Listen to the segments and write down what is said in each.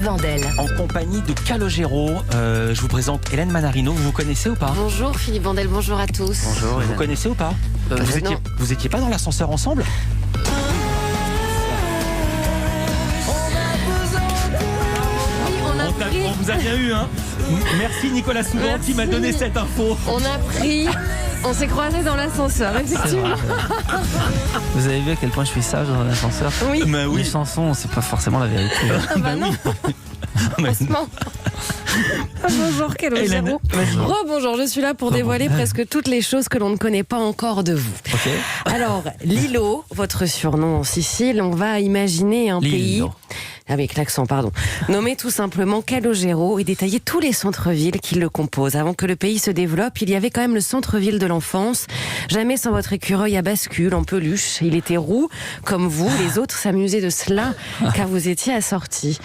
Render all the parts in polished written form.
Vandel. En compagnie de Calogero, je vous présente Hélène Manarino. Vous vous connaissez ou pas? Bonjour Philippe Vandel, bonjour à tous. Bonjour. Vous connaissez ou pas? Vous étiez pas dans l'ascenseur ensemble? On vous a bien eu, hein. Merci Nicolas Soudan qui m'a donné cette info. On s'est croisés dans l'ascenseur, effectivement. Vous avez vu à quel point je suis sage dans l'ascenseur? Oui. Bah oui. Les chansons, c'est pas forcément la vérité. Ah bah non. Franchement. Bonjour, Calogero. Rebonjour, je suis là pour dévoiler presque toutes les choses que l'on ne connaît pas encore de vous. Ok. Alors, Lilo, votre surnom en Sicile, on va imaginer un pays... Avec l'accent, pardon. Nommé tout simplement Calogero et détailler tous les centres-villes qui le composent. Avant que le pays se développe, il y avait quand même le centre-ville de l'enfance. Jamais sans votre écureuil à bascule, en peluche. Il était roux, comme vous. Les autres s'amusaient de cela, car vous étiez assortis.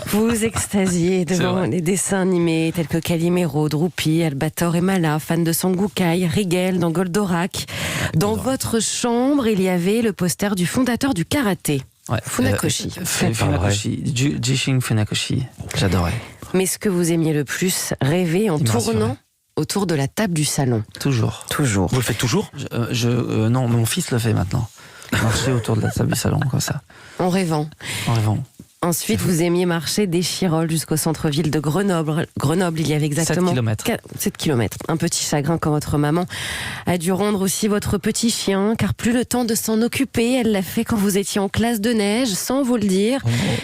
Vous vous extasiez devant les dessins animés tels que Calimero, Drupi, Albator et Mala, fans de Sangokai, Rigel, dans Goldorak. Dans votre chambre, il y avait le poster du fondateur du karaté. Ouais. Funakoshi. Funakoshi. Jishin Funakoshi. J'adorais. Mais ce que vous aimiez le plus, rêver en tournant autour de la table du salon. Toujours. Toujours. Vous le faites toujours? Non, mon fils le fait maintenant. Marcher autour de la table du salon, comme ça. En rêvant. En rêvant. Ensuite, vous aimiez marcher d'Échirolles jusqu'au centre-ville de Grenoble. Grenoble, il y avait exactement 7 km. Un petit chagrin quand votre maman a dû rendre aussi votre petit chien, car plus le temps de s'en occuper. Elle l'a fait quand vous étiez en classe de neige, sans vous le dire.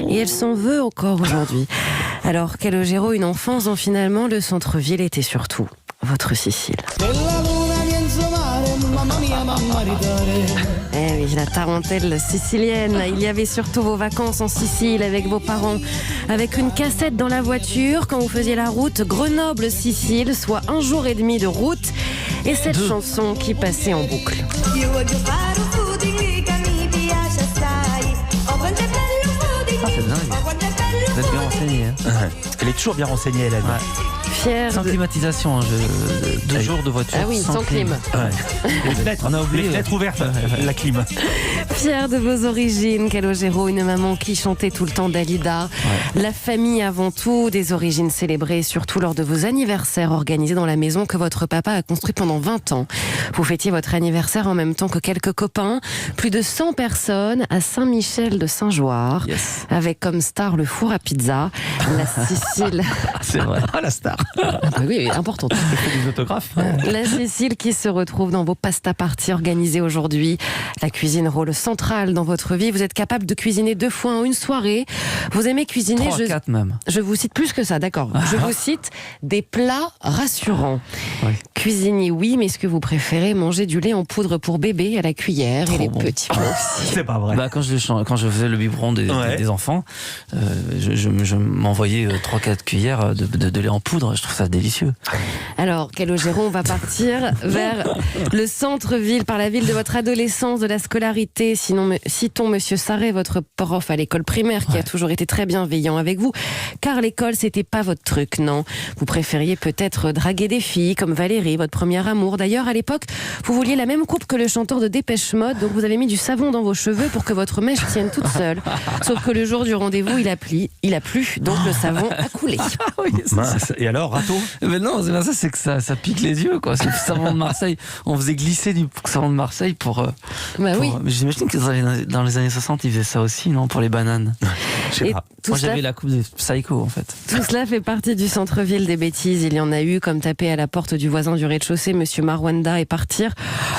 Et elle s'en veut encore aujourd'hui. Alors, Calogero, une enfance dont finalement le centre-ville était surtout votre Sicile. Eh oui, la tarentelle sicilienne. Il y avait surtout vos vacances en Sicile avec vos parents, avec une cassette dans la voiture quand vous faisiez la route Grenoble-Sicile, soit 1 jour et demi de route, et cette chanson qui passait en boucle. C'est dingue. Vous êtes bien renseigné. Hein. Elle est toujours bien renseignée, Hélène. Fière sans climatisation, 2 jours de voiture. Ah oui, sans clim. Les fenêtres ouvertes, la clim. Fière de vos origines, Calogero, une maman qui chantait tout le temps Dalida. La famille avant tout, des origines célébrées, surtout lors de vos anniversaires organisés dans la maison que votre papa a construite pendant 20 ans. Vous fêtiez votre anniversaire en même temps que quelques copains. Plus de 100 personnes à Saint-Michel de Saint-Joire, avec comme star le four à pizza. La Sicile. C'est vrai. Ah, la star. Oui, importante. Des autographes. La Sicile qui se retrouve dans vos pasta parties organisées aujourd'hui. La cuisine rôle central dans votre vie. Vous êtes capable de cuisiner 2 fois en une soirée. Vous aimez cuisiner... 4 même. Je vous cite plus que ça, d'accord. Je vous cite des plats rassurants. Oui. Cuisinier, oui, mais est-ce que vous préférez manger du lait en poudre pour bébé à la cuillère et les petits pois aussi? C'est pas vrai. Bah, quand je faisais le biberon des enfants, je m'envoyais 3-4 cuillères de lait en poudre. Je trouve ça délicieux. Alors, Calogero, on va partir vers le centre-ville, par la ville de votre adolescence, de la scolarité. Citons Monsieur Sarret, votre prof à l'école primaire, qui a toujours été très bienveillant avec vous. Car l'école, c'était pas votre truc, non. Vous préfériez peut-être draguer des filles, comme Valérie, votre premier amour. D'ailleurs, à l'époque, vous vouliez la même coupe que le chanteur de Dépêche Mode, donc vous avez mis du savon dans vos cheveux pour que votre mèche tienne toute seule. Sauf que le jour du rendez-vous, il a plu, donc le savon a coulé. Et alors, râteau? Mais non, c'est pas ça, c'est que ça pique les yeux, quoi. C'est le savon de Marseille. On faisait glisser du savon de Marseille pour. Oui. Mais j'imagine que dans les années 60, ils faisaient ça aussi, non, pour les bananes. Je sais pas. Moi, j'avais la coupe de Psycho, en fait. Tout cela fait partie du centre-ville des bêtises. Il y en a eu, comme taper à la porte du voisin du rez-de-chaussée, Monsieur Marwanda, et partir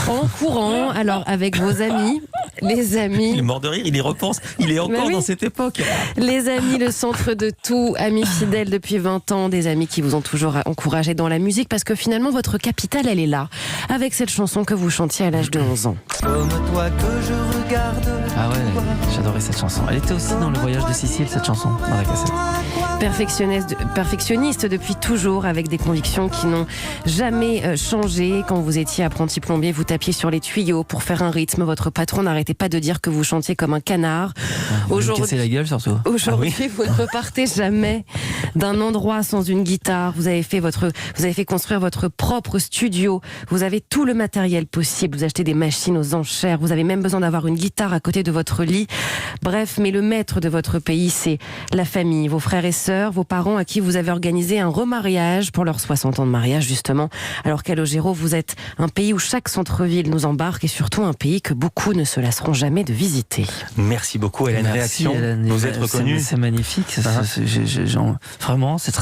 en courant. Alors, avec vos amis, les amis. Il est mort de rire, il y repense. Il est encore dans cette époque. Les amis, le centre de tout. Amis fidèles depuis 20 ans. Des amis qui vous ont toujours encouragé dans la musique. Parce que finalement, votre capitale, elle est là. Avec cette chanson que vous chantiez à l'âge de 11 ans. Comme toi que je regarde. Ah ouais, j'adorais cette chanson. Elle était aussi dans Le Voyage de Sicile, cette chanson, dans la cassette. Perfectionniste depuis toujours, avec des convictions qui n'ont jamais changé. Quand vous étiez apprenti plombier, vous tapiez sur les tuyaux pour faire un rythme. Votre patron n'arrêtait pas de dire que vous chantiez comme un canard. Vous me cassez la gueule, surtout. Aujourd'hui, vous ne repartez jamais d'un endroit sans une guitare. Vous avez fait construire votre propre studio. Vous avez tout le matériel possible. Vous achetez des machines aux enchères. Vous avez même besoin d'avoir une guitare à côté de votre lit. Bref, mais le maître de votre pays, c'est la famille, vos frères et sœurs, vos parents à qui vous avez organisé un remariage pour leurs 60 ans de mariage, justement. Alors Calogero, vous êtes un pays où chaque centre-ville nous embarque et surtout un pays que beaucoup ne se lasseront jamais de visiter. Merci beaucoup, Hélène. Réaction, Hélène. vous êtes reconnue. C'est magnifique. Vraiment, c'est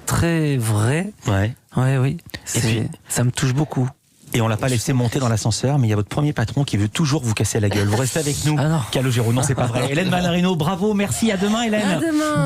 très vrai. Ouais. Ouais, oui. Et puis, ça me touche beaucoup. Et on l'a pas laissé monter dans l'ascenseur, mais il y a votre premier patron qui veut toujours vous casser la gueule. Vous restez avec nous, Ah non. Calogero. Non, c'est pas vrai. Hélène Manarino, bravo, merci. À demain, Hélène. À demain.